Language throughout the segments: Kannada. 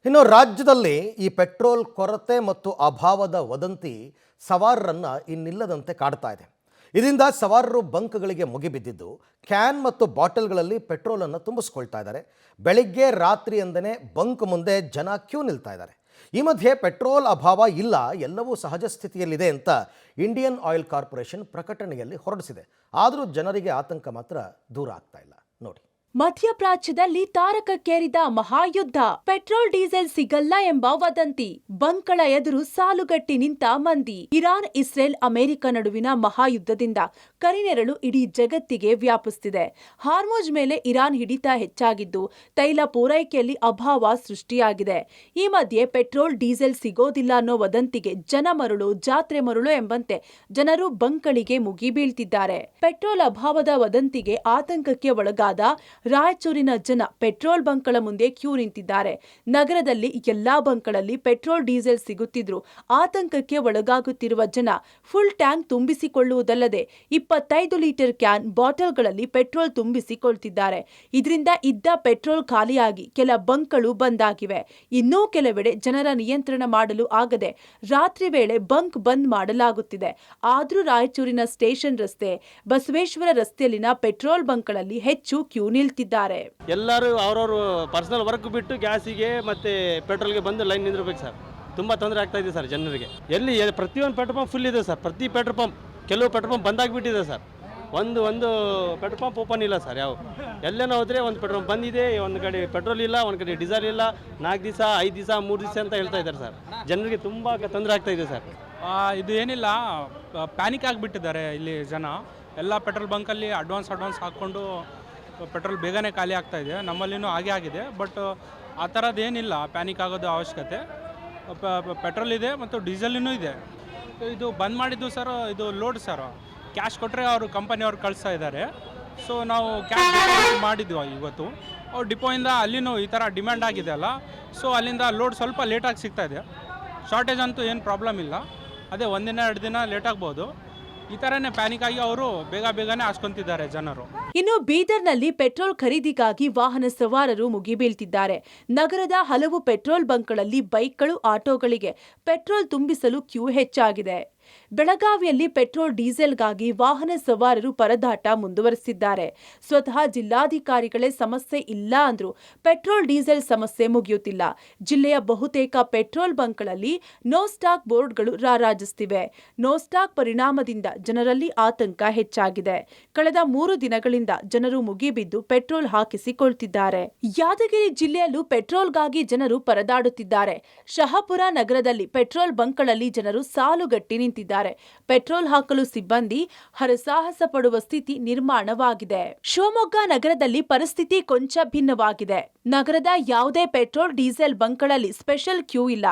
ಇನ್ನು ರಾಜ್ಯದಲ್ಲಿ ಈ ಪೆಟ್ರೋಲ್ ಕೊರತೆ ಮತ್ತು ಅಭಾವದ ವದಂತಿ ಸವಾರರನ್ನು ಇನ್ನಿಲ್ಲದಂತೆ ಕಾಡ್ತಾ ಇದೆ. ಇದರಿಂದ ಸವಾರರು ಬಂಕ್ಗಳಿಗೆ ಮುಗಿಬಿದ್ದಿದ್ದು ಕ್ಯಾನ್ ಮತ್ತು ಬಾಟಲ್ಗಳಲ್ಲಿ ಪೆಟ್ರೋಲನ್ನು ತುಂಬಿಸ್ಕೊಳ್ತಾ ಇದ್ದಾರೆ. ಬೆಳಿಗ್ಗೆ ರಾತ್ರಿ ಎಂದನೇ ಬಂಕ್ ಮುಂದೆ ಜನ ಕ್ಯೂ ನಿಲ್ತಾ ಇದ್ದಾರೆ. ಈ ಮಧ್ಯೆ ಪೆಟ್ರೋಲ್ ಅಭಾವ ಇಲ್ಲ, ಎಲ್ಲವೂ ಸಹಜ ಸ್ಥಿತಿಯಲ್ಲಿದೆ ಅಂತ ಇಂಡಿಯನ್ ಆಯಿಲ್ ಕಾರ್ಪೊರೇಷನ್ ಪ್ರಕಟಣೆಯಲ್ಲಿ ಹೊರಡಿಸಿದೆ. ಆದರೂ ಜನರಿಗೆ ಆತಂಕ ಮಾತ್ರ ದೂರ ಆಗ್ತಾ ಇಲ್ಲ. ನೋಡಿ. ಮಧ್ಯಪ್ರಾಚ್ಯದಲ್ಲಿ ತಾರಕಕ್ಕೇರಿದ ಮಹಾಯುದ್ಧ. ಪೆಟ್ರೋಲ್ ಡೀಸೆಲ್ ಸಿಗಲ್ಲ ಎಂಬ ವದಂತಿ. ಬಂಕ್ಗಳ ಎದುರು ಸಾಲುಗಟ್ಟಿ ನಿಂತ ಮಂದಿ. ಇರಾನ್, ಇಸ್ರೇಲ್, ಅಮೆರಿಕ ನಡುವಿನ ಮಹಾಯುದ್ಧದಿಂದ ಕರಿನೆರಳು ಇಡೀ ಜಗತ್ತಿಗೆ ವ್ಯಾಪಿಸುತ್ತಿದೆ. ಹಾರ್ಮುಜ್ ಮೇಲೆ ಇರಾನ್ ಹಿಡಿತ ಹೆಚ್ಚಾಗಿದ್ದು ತೈಲ ಪೂರೈಕೆಯಲ್ಲಿ ಅಭಾವ ಸೃಷ್ಟಿಯಾಗಿದೆ. ಈ ಮಧ್ಯೆ ಪೆಟ್ರೋಲ್ ಡೀಸೆಲ್ ಸಿಗೋದಿಲ್ಲ ಅನ್ನೋ ವದಂತಿಗೆ ಜನ ಮರುಳು, ಜಾತ್ರೆ ಮರುಳು ಎಂಬಂತೆ ಜನರು ಬಂಕ್ಗಳಿಗೆ ಮುಗಿಬೀಳ್ತಿದ್ದಾರೆ. ಪೆಟ್ರೋಲ್ ಅಭಾವದ ವದಂತಿಗೆ ಆತಂಕಕ್ಕೆ ಒಳಗಾದ ರಾಯಚೂರಿನ ಜನ ಪೆಟ್ರೋಲ್ ಬಂಕ್ಗಳ ಮುಂದೆ ಕ್ಯೂ ನಿಂತಿದ್ದಾರೆ. ನಗರದಲ್ಲಿ ಎಲ್ಲಾ ಬಂಕ್ಗಳಲ್ಲಿ ಪೆಟ್ರೋಲ್ ಡೀಸೆಲ್ ಸಿಗುತ್ತಿದ್ರು ಆತಂಕಕ್ಕೆ ಒಳಗಾಗುತ್ತಿರುವ ಜನ ಫುಲ್ ಟ್ಯಾಂಕ್ ತುಂಬಿಸಿಕೊಳ್ಳುವುದಲ್ಲದೆ 25 ಲೀಟರ್ ಕ್ಯಾನ್, ಬಾಟಲ್ಗಳಲ್ಲಿ ಪೆಟ್ರೋಲ್ ತುಂಬಿಸಿಕೊಳ್ತಿದ್ದಾರೆ. ಇದರಿಂದ ಇದ್ದ ಪೆಟ್ರೋಲ್ ಖಾಲಿಯಾಗಿ ಕೆಲ ಬಂಕ್ಗಳು ಬಂದಾಗಿವೆ. ಇನ್ನೂ ಕೆಲವೆಡೆ ಜನರ ನಿಯಂತ್ರಣ ಮಾಡಲು ಆಗದೆ ರಾತ್ರಿ ವೇಳೆ ಬಂಕ್ ಬಂದ್ ಮಾಡಲಾಗುತ್ತಿದೆ. ಆದರೂ ರಾಯಚೂರಿನ ಸ್ಟೇಷನ್ ರಸ್ತೆ, ಬಸವೇಶ್ವರ ರಸ್ತೆಯಲ್ಲಿನ ಪೆಟ್ರೋಲ್ ಬಂಕ್ಗಳಲ್ಲಿ ಹೆಚ್ಚು ಕ್ಯೂ ನಿಲ್ತಿದ್ದಾರೆ. ಎಲ್ಲರೂ ಅವರವರು ಪರ್ಸನಲ್ ವರ್ಕ್ ಬಿಟ್ಟು ಗ್ಯಾಸಿಗೆ ಮತ್ತೆ ಪೆಟ್ರೋಲ್ಗೆ ಬಂದು ಲೈನ್ ನಿಂದಿರಬೇಕು ಸರ್. ತುಂಬ ತೊಂದರೆ ಆಗ್ತಾ ಇದೆ ಸರ್ ಜನರಿಗೆ. ಎಲ್ಲಿ ಪ್ರತಿಯೊಂದು ಪೆಟ್ರೋಲ್ ಪಂಪ್ ಫುಲ್ ಇದೆ ಸರ್. ಪ್ರತಿ ಪೆಟ್ರೋಲ್ ಪಂಪ್, ಕೆಲವು ಪೆಟ್ರೋಲ್ ಪಂಪ್ ಬಂದಾಗಿಬಿಟ್ಟಿದೆ ಸರ್. ಒಂದು ಪೆಟ್ರೋಲ್ ಪಂಪ್ ಓಪನ್ ಇಲ್ಲ ಸರ್. ಯಾವ ಎಲ್ಲೇನೋ ಹೋದರೆ ಒಂದು ಪೆಟ್ರೋಲ್ ಬಂದಿದೆ, ಒಂದು ಕಡೆ ಪೆಟ್ರೋಲ್ ಇಲ್ಲ, ಒಂದು ಕಡೆ ಡೀಸೆಲ್ ಇಲ್ಲ. 4 ದಿವಸ, 5 ದಿವಸ, 3 ದಿವಸ ಅಂತ ಹೇಳ್ತಾ ಇದ್ದಾರೆ ಸರ್. ಜನರಿಗೆ ತುಂಬ ತೊಂದರೆ ಆಗ್ತಾ ಇದೆ ಸರ್. ಇದು ಏನಿಲ್ಲ, ಪ್ಯಾನಿಕ್ ಆಗಿಬಿಟ್ಟಿದ್ದಾರೆ ಇಲ್ಲಿ ಜನ. ಎಲ್ಲ ಪೆಟ್ರೋಲ್ ಬಂಕಲ್ಲಿ ಅಡ್ವಾನ್ಸ್ ಹಾಕ್ಕೊಂಡು ಪೆಟ್ರೋಲ್ ಬೇಗನೆ ಖಾಲಿ ಆಗ್ತಾ ಇದೆ. ನಮ್ಮಲ್ಲಿನೂ ಹಾಗೆ ಆಗಿದೆ. ಬಟ್ ಆ ಥರದ್ದು ಏನಿಲ್ಲ, ಪ್ಯಾನಿಕ್ ಆಗೋದು ಅವಶ್ಯಕತೆ. ಪೆಟ್ರೋಲ್ ಇದೆ ಮತ್ತು ಡೀಸೆಲಿನೂ ಇದೆ. ಇದು ಬಂದ್ ಮಾಡಿದ್ದು ಸರ್, ಇದು ಲೋಡ್ ಸರ್. ಕ್ಯಾಶ್ ಕೊಟ್ಟರೆ ಅವರು ಕಂಪನಿಯವ್ರು ಕಳಿಸ್ತಾ ಇದ್ದಾರೆ. ಸೊ ನಾವು ಕ್ಯಾಶ್ ಮಾಡಿದ್ವಿ ಇವತ್ತು. ಅವ್ರು ಡಿಪೋಯಿಂದ ಅಲ್ಲಿನೂ ಈ ಥರ ಡಿಮ್ಯಾಂಡ್ ಆಗಿದೆ ಅಲ್ಲ, ಸೊ ಅಲ್ಲಿಂದ ಲೋಡ್ ಸ್ವಲ್ಪ ಲೇಟಾಗಿ ಸಿಗ್ತಾ ಇದೆ. ಶಾರ್ಟೇಜ್ ಅಂತೂ ಏನು ಪ್ರಾಬ್ಲಮ್ ಇಲ್ಲ. ಅದೇ 1 ದಿನ 2 ದಿನ ಲೇಟ್ ಆಗ್ಬೋದು. ಈ ಥರನೇ ಪ್ಯಾನಿಕ್ ಆಗಿ ಅವರು ಬೇಗನೆ ಹಾಸ್ಕೊಂತಿದ್ದಾರೆ ಜನರು. ಇನ್ನು ಬೀದರ್ನಲ್ಲಿ ಪೆಟ್ರೋಲ್ ಖರೀದಿಗಾಗಿ ವಾಹನ ಸವಾರರು ಮುಗಿಬೀಳ್ತಿದ್ದಾರೆ. ನಗರದ ಹಲವು ಪೆಟ್ರೋಲ್ ಬಂಕ್ಗಳಲ್ಲಿ ಬೈಕ್ಗಳು, ಆಟೋಗಳಿಗೆ ಪೆಟ್ರೋಲ್ ತುಂಬಿಸಲು ಕ್ಯೂ ಹೆಚ್ಚಾಗಿದೆ. ಬೆಳಗಾವಿಯಲ್ಲಿ ಪೆಟ್ರೋಲ್ ಡೀಸೆಲ್ಗಾಗಿ ವಾಹನ ಸವಾರರು ಪರದಾಟ ಮುಂದುವರೆಸಿದ್ದಾರೆ. ಸ್ವತಃ ಜಿಲ್ಲಾಧಿಕಾರಿಗಳೇ ಸಮಸ್ಯೆ ಇಲ್ಲ ಅಂದ್ರೂ ಪೆಟ್ರೋಲ್ ಡೀಸೆಲ್ ಸಮಸ್ಯೆ ಮುಗಿಯುತ್ತಿಲ್ಲ. ಜಿಲ್ಲೆಯ ಬಹುತೇಕ ಪೆಟ್ರೋಲ್ ಬಂಕ್ಗಳಲ್ಲಿ ನೋ ಸ್ಟಾಕ್ ಬೋರ್ಡ್ಗಳು ರಾರಾಜಿಸುತ್ತಿವೆ. ನೋ ಸ್ಟಾಕ್ ಪರಿಣಾಮದಿಂದ ಜನರಲ್ಲಿ ಆತಂಕ ಹೆಚ್ಚಾಗಿದೆ. ಕಳೆದ 3 ದಿನಗಳಿಂದ ಜನರು ಮುಗಿಬಿದ್ದು ಪೆಟ್ರೋಲ್ ಹಾಕಿಸಿಕೊಳ್ತಿದ್ದಾರೆ. ಯಾದಗಿರಿ ಜಿಲ್ಲೆಯಲ್ಲೂ ಪೆಟ್ರೋಲ್ಗಾಗಿ ಜನರು ಪರದಾಡುತ್ತಿದ್ದಾರೆ. ಶಹಾಪುರ ನಗರದಲ್ಲಿ ಪೆಟ್ರೋಲ್ ಬಂಕ್ಗಳಲ್ಲಿ ಜನರು ಸಾಲುಗಟ್ಟಿ ನಿಂತಿದ್ದಾರೆ. ಪೆಟ್ರೋಲ್ ಹಾಕಲು ಸಿಬ್ಬಂದಿ ಹರಸಾಹಸ ಪಡುವ ಸ್ಥಿತಿ ನಿರ್ಮಾಣವಾಗಿದೆ. ಶಿವಮೊಗ್ಗ ನಗರದಲ್ಲಿ ಪರಿಸ್ಥಿತಿ ಕೊಂಚ ಭಿನ್ನವಾಗಿದೆ. ನಗರದ ಯಾವುದೇ ಪೆಟ್ರೋಲ್ ಡೀಸೆಲ್ ಬಂಕ್ಗಳಲ್ಲಿ ಸ್ಪೆಷಲ್ ಕ್ಯೂ ಇಲ್ಲ.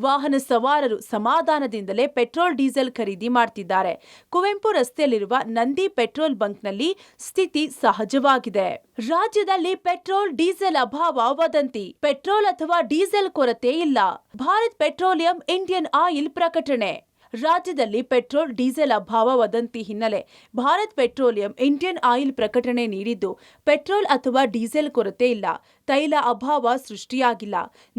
ವಾಹನ ಸವಾರರು ಸಮಾಧಾನದಿಂದಲೇ ಪೆಟ್ರೋಲ್ ಡೀಸೆಲ್ ಖರೀದಿ ಮಾಡ್ತಿದ್ದಾರೆ. ಕುವೆಂಪು ರಸ್ತೆಯಲ್ಲಿರುವ ನಂದಿ ಪೆಟ್ರೋಲ್ ಬಂಕ್ನಲ್ಲಿ ಸ್ಥಿತಿ ಸಹಜವಾಗಿದೆ. ರಾಜ್ಯದಲ್ಲಿ ಪೆಟ್ರೋಲ್ ಡೀಸೆಲ್ ಅಭಾವ ವದಂತಿ. ಪೆಟ್ರೋಲ್ ಅಥವಾ ಡೀಸೆಲ್ ಕೊರತೆ ಇಲ್ಲ. ಭಾರತ್ ಪೆಟ್ರೋಲಿಯಂ, ಇಂಡಿಯನ್ ಆಯಿಲ್ ಪ್ರಕಟಣೆ. ರಾಜ್ಯದಲ್ಲಿ ಪೆಟ್ರೋಲ್ ಡೀಸೆಲ್ ಅಭಾವ ವದಂತಿ ಹಿನ್ನೆಲೆ ಭಾರತ್ ಪೆಟ್ರೋಲಿಯಂ, ಇಂಡಿಯನ್ ಆಯಿಲ್ ಪ್ರಕಟಣೆ ನೀಡಿದ್ದು ಪೆಟ್ರೋಲ್ ಅಥವಾ ಡೀಸೆಲ್ ಕೊರತೆ ಇಲ್ಲ, ತೈಲ ಅಭಾವ ಸೃಷ್ಟಿಯಾಗಿಲ್ಲ,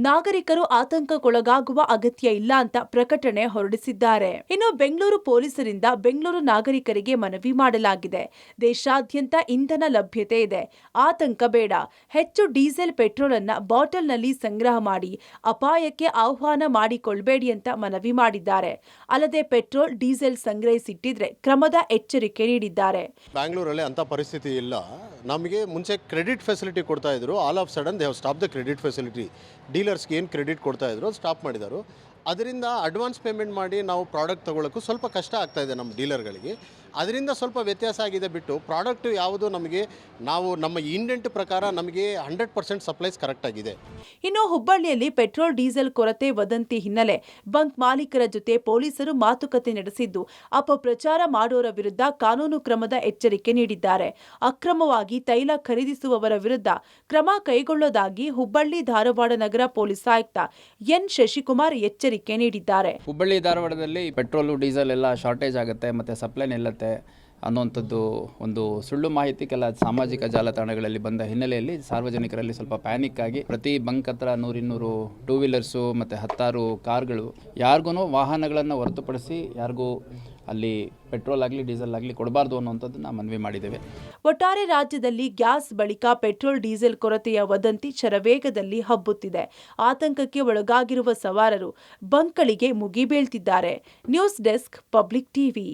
ನಾಗರಿಕರು ಆತಂಕಕ್ಕೊಳಗಾಗುವ ಅಗತ್ಯ ಇಲ್ಲ ಅಂತ ಪ್ರಕಟಣೆ ಹೊರಡಿಸಿದ್ದಾರೆ. ಇನ್ನು ಬೆಂಗಳೂರು ಪೊಲೀಸರಿಂದ ಬೆಂಗಳೂರು ನಾಗರಿಕರಿಗೆ ಮನವಿ ಮಾಡಲಾಗಿದೆ. ದೇಶಾದ್ಯಂತ ಇಂಧನ ಲಭ್ಯತೆ ಇದೆ, ಆತಂಕ ಬೇಡ. ಹೆಚ್ಚು ಡೀಸೆಲ್, ಪೆಟ್ರೋಲ್ ಅನ್ನ ಬಾಟಲ್ನಲ್ಲಿ ಸಂಗ್ರಹ ಮಾಡಿ ಅಪಾಯಕ್ಕೆ ಆಹ್ವಾನ ಮಾಡಿಕೊಳ್ಬೇಡಿ ಅಂತ ಮನವಿ ಮಾಡಿದ್ದಾರೆ. ಅಲ್ಲದೆ ಪೆಟ್ರೋಲ್, ಡೀಸೆಲ್ ಸಂಗ್ರಹಿಸಿಟ್ಟಿದ್ರೆ ಕ್ರಮದ ಎಚ್ಚರಿಕೆ ನೀಡಿದ್ದಾರೆ. ಬ್ಯಾಂಗ್ಳೂರಲ್ಲಿ ಅಂತ ಪರಿಸ್ಥಿತಿ ಇಲ್ಲ. ನಮಗೆ ಮುಂಚೆ ಕ್ರೆಡಿಟ್ ಫೆಸಿಲಿಟಿ ಕೊಡ್ತಾ ಇದ್ರು. All of sudden they have stop the credit facility. ಡೀಲರ್ಸ್ಗೆ ಏನು ಕ್ರೆಡಿಟ್ ಕೊಡ್ತಾ ಇದ್ರು ಸ್ಟಾಪ್ ಮಾಡಿದರು. ಅದರಿಂದ ಅಡ್ವಾನ್ಸ್ ಪೇಮೆಂಟ್ ಮಾಡಿ ನಾವು ಪ್ರಾಡಕ್ಟ್ ತೊಗೊಳ್ಳೋಕ್ಕೂ ಸ್ವಲ್ಪ ಕಷ್ಟ ಆಗ್ತಾ ಇದೆ ನಮ್ಮ ಡೀಲರ್ಗಳಿಗೆ. ಅದರಿಂದ ಸ್ವಲ್ಪ ವ್ಯತ್ಯಾಸ ಆಗಿದೆ ಬಿಟ್ಟು ಪ್ರಾಡಕ್ಟ್ ಯಾವುದು ನಮಗೆ ನಮ್ಮ ಇಂಡೆಂಟ್ ಪ್ರಕಾರ ನಮಗೆ 100% ಸಪ್ಲೈಸ್ ಕರೆಕ್ಟ್ ಆಗಿದೆ. ಇನ್ನು ಹುಬ್ಬಳ್ಳಿಯಲ್ಲಿ ಪೆಟ್ರೋಲ್ ಡೀಸೆಲ್ ಕೊರತೆ ವದಂತಿ ಹಿನ್ನೆಲೆ ಬಂಕ್ ಮಾಲೀಕರ ಜೊತೆ ಪೊಲೀಸರು ಮಾತುಕತೆ ನಡೆಸಿದ್ದು ಅಪಪ್ರಚಾರ ಮಾಡೋರ ವಿರುದ್ಧ ಕಾನೂನು ಕ್ರಮದ ಎಚ್ಚರಿಕೆ ನೀಡಿದ್ದಾರೆ. ಅಕ್ರಮವಾಗಿ ತೈಲ ಖರೀದಿಸುವವರ ವಿರುದ್ಧ ಕ್ರಮ ಕೈಗೊಳ್ಳೋದಾಗಿ ಹುಬ್ಬಳ್ಳಿ ಧಾರವಾಡ ನಗರ ಪೊಲೀಸ್ ಆಯುಕ್ತ ಎನ್ ಶಶಿಕುಮಾರ್ ಎಚ್ಚರಿಕೆ ನೀಡಿದ್ದಾರೆ. ಹುಬ್ಬಳ್ಳಿ ಧಾರವಾಡದಲ್ಲಿ ಪೆಟ್ರೋಲು, ಡೀಸೆಲ್ ಎಲ್ಲ ಶಾರ್ಟೇಜ್ ಆಗುತ್ತೆ ಮತ್ತು ಸಪ್ಲೈ ನಿಲ್ಲುತ್ತೆ. ಅನ್ನುವಂಥದ್ದು ಒಂದು ಸುಳ್ಳು ಮಾಹಿತಿ ಕೆಲ ಸಾಮಾಜಿಕ ಜಾಲತಾಣಗಳಲ್ಲಿ ಬಂದ ಹಿನ್ನೆಲೆಯಲ್ಲಿ ಸಾರ್ವಜನಿಕರಲ್ಲಿ ಸ್ವಲ್ಪ ಪ್ಯಾನಿಕ್ ಆಗಿ ಪ್ರತಿ ಬಂಕ್ ಹತ್ರ 100-200 ಟೂ ವೀಲರ್ಸು ಮತ್ತು 10 ಕಾರ್ಗಳು ಯಾರಿಗೂ ವಾಹನಗಳನ್ನು ಹೊರತುಪಡಿಸಿ ಯಾರಿಗೂ ಅಲ್ಲಿ ಪೆಟ್ರೋಲ್ ಆಗಲಿ ಡೀಸೆಲ್ ಆಗಲಿ ಕೊಡಬಾರ್ದು ಅನ್ನುವಂಥದ್ದನ್ನು ಮನವಿ ಮಾಡಿದ್ದೇವೆ. ಒಟ್ಟಾರೆ ರಾಜ್ಯದಲ್ಲಿ ಗ್ಯಾಸ್ ಬಳಿಕ ಪೆಟ್ರೋಲ್ ಡೀಸೆಲ್ ಕೊರತೆಯ ವದಂತಿ ಶರವೇಗದಲ್ಲಿ ಹಬ್ಬುತ್ತಿದೆ. ಆತಂಕಕ್ಕೆ ಒಳಗಾಗಿರುವ ಸವಾರರು ಬಂಕ್ಗಳಿಗೆ ಮುಗಿಬೀಳ್ತಿದ್ದಾರೆ. News desk, public TV.